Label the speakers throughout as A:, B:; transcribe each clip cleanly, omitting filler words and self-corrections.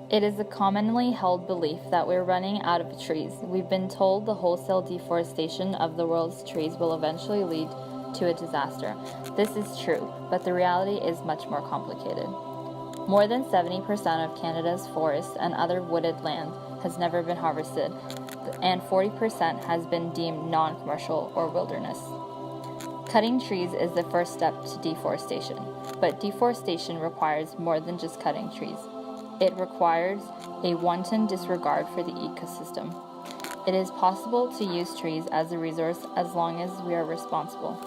A: It is a commonly held belief that we're running out of trees. We've been told the wholesale deforestation of the world's trees will eventually lead to a disaster. This is true, but the reality is much more complicated. More than 70% of Canada's forests and other wooded land has never been harvested, and 40% has been deemed non-commercial or wilderness. Cutting trees is the first step to deforestation, but deforestation requires more than just cutting trees. It requires a wanton disregard for the ecosystem. It is possible to use trees as a resource as long as we are responsible.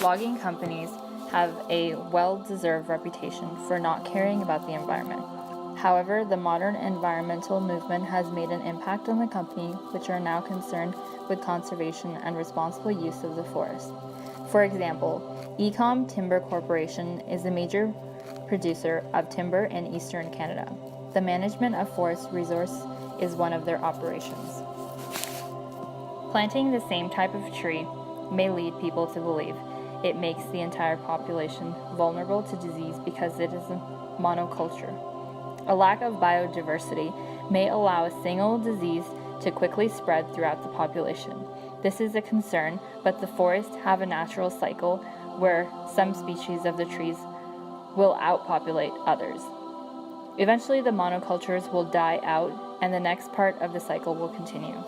A: Logging companies have a well-deserved reputation for not caring about the environment. However, the modern environmental movement has made an impact on the company, which are now concerned with conservation and responsible use of the forest. For example, Ecom Timber Corporation is a major producer of timber in eastern Canada. The management of forest resource is one of their operations. Planting the same type of tree may lead people to believe it makes the entire population vulnerable to disease because it is a monoculture. A lack of biodiversity may allow a single disease to quickly spread throughout the population. This is a concern, but the forests have a natural cycle where some species of the trees will outpopulate others. Eventually, the monocultures will die out, and the next part of the cycle will continue.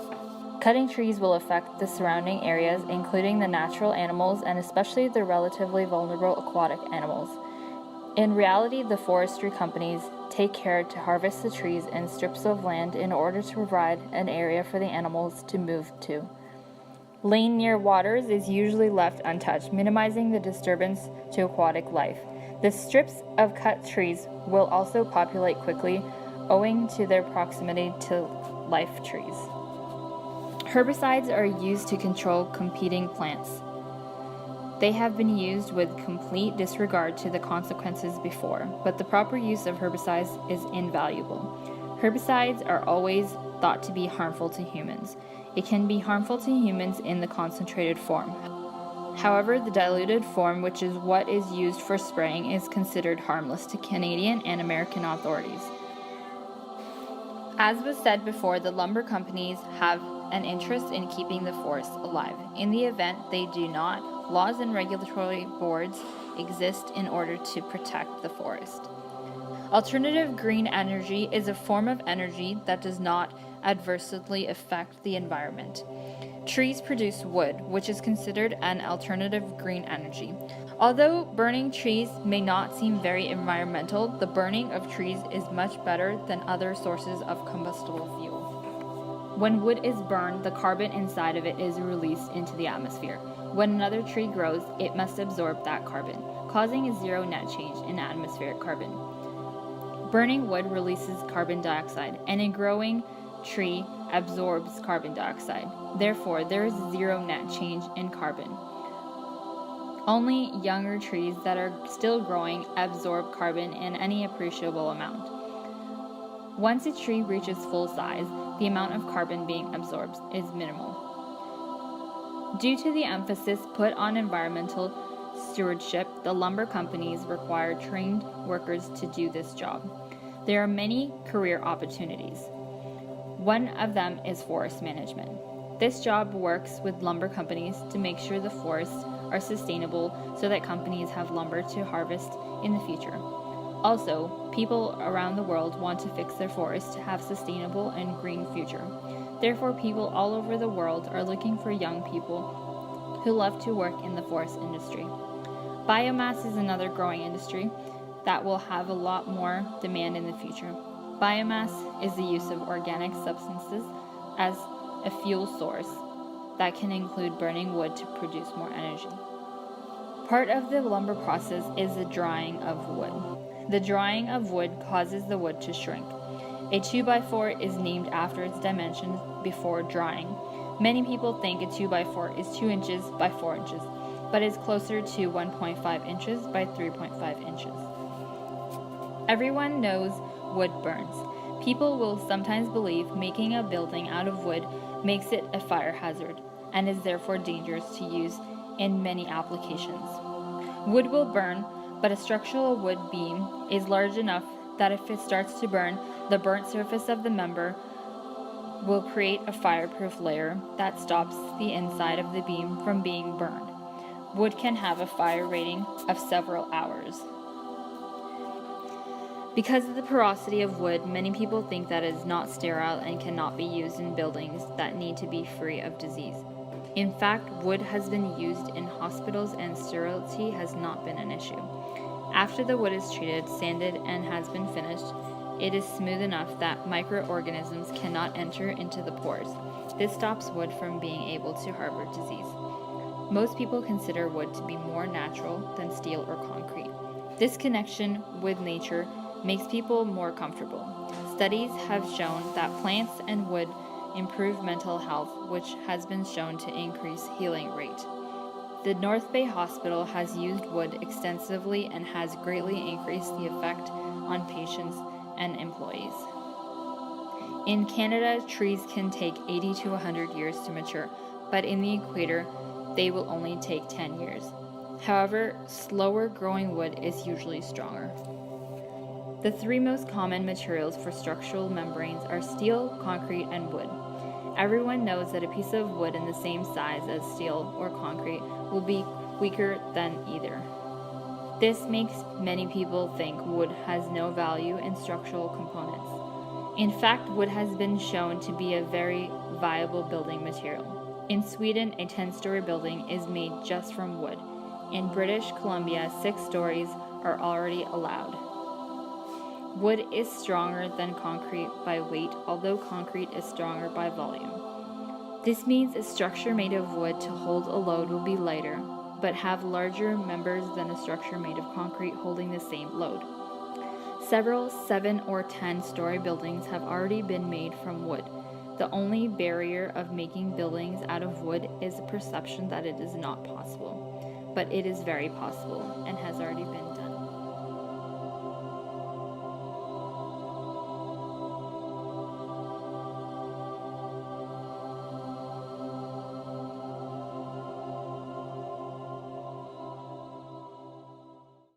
A: Cutting trees will affect the surrounding areas, including the natural animals and especially the relatively vulnerable aquatic animals. In reality, the forestry companies take care to harvest the trees in strips of land in order to provide an area for the animals to move to. Land near waters is usually left untouched, minimizing the disturbance to aquatic life. The strips of cut trees will also populate quickly, owing to their proximity to live trees. Herbicides are used to control competing plants. They have been used with complete disregard to the consequences before, but the proper use of herbicides is invaluable. Herbicides are always thought to be harmful to humans. It can be harmful to humans in the concentrated form. However, the diluted form, which is what is used for spraying, is considered harmless to Canadian and American authorities. As was said before, the lumber companies have an interest in keeping the forests alive. In the event they do not, laws and regulatory boards exist in order to protect the forest. Alternative green energy is a form of energy that does not adversely affect the environment. Trees produce wood, which is considered an alternative green energy. Although burning trees may not seem very environmental, the burning of trees is much better than other sources of combustible fuel. When wood is burned, the carbon inside of it is released into the atmosphere. When another tree grows, it must absorb that carbon, causing a zero net change in atmospheric carbon. Burning wood releases carbon dioxide, and a growing tree absorbs carbon dioxide. Therefore, there is zero net change in carbon. Only younger trees that are still growing absorb carbon in any appreciable amount. Once a tree reaches full size, the amount of carbon being absorbed is minimal. Due to the emphasis put on environmental stewardship, the lumber companies require trained workers to do this job. There are many career opportunities. One of them is forest management. This job works with lumber companies to make sure the forests are sustainable so that companies have lumber to harvest in the future. Also, people around the world want to fix their forests to have sustainable and green future. Therefore, people all over the world are looking for young people who love to work in the forest industry. Biomass is another growing industry that will have a lot more demand in the future. Biomass is the use of organic substances as a fuel source that can include burning wood to produce more energy. Part of the lumber process is the drying of wood. The drying of wood causes the wood to shrink. A 2x4 is named after its dimensions before drying. Many people think a 2x4 is 2 inches by 4 inches, but is closer to 1.5 inches by 3.5 inches. Everyone knows wood burns. People will sometimes believe making a building out of wood makes it a fire hazard and is therefore dangerous to use in many applications. Wood will burn, but a structural wood beam is large enough that if it starts to burn, The burnt surface of the member will create a fireproof layer that stops the inside of the beam from being burned. Wood can have a fire rating of several hours. Because of the porosity of wood, many people think that it is not sterile and cannot be used in buildings that need to be free of disease. In fact, wood has been used in hospitals and sterility has not been an issue. After the wood is treated, sanded, and has been finished, it is smooth enough that microorganisms cannot enter into the pores. This stops wood from being able to harbor disease. Most people consider wood to be more natural than steel or concrete. This connection with nature makes people more comfortable. Studies have shown that plants and wood improve mental health, which has been shown to increase healing rate. The North Bay Hospital has used wood extensively and has greatly increased the effect on patients and employees. In Canada, trees can take 80 to 100 years to mature, but in the equator, they will only take 10 years. However, slower growing wood is usually stronger. The three most common materials for structural membranes are steel, concrete, and wood. Everyone knows that a piece of wood in the same size as steel or concrete will be weaker than either. This makes many people think wood has no value in structural components. In fact, wood has been shown to be a very viable building material. In Sweden, a 10-story building is made just from wood. In British Columbia, 6 stories are already allowed. Wood is stronger than concrete by weight, although concrete is stronger by volume. This means a structure made of wood to hold a load will be lighter, but have larger members than a structure made of concrete holding the same load. Several 7 or 10-story buildings have already been made from wood. The only barrier of making buildings out of wood is the perception that it is not possible, but it is very possible and has already been done.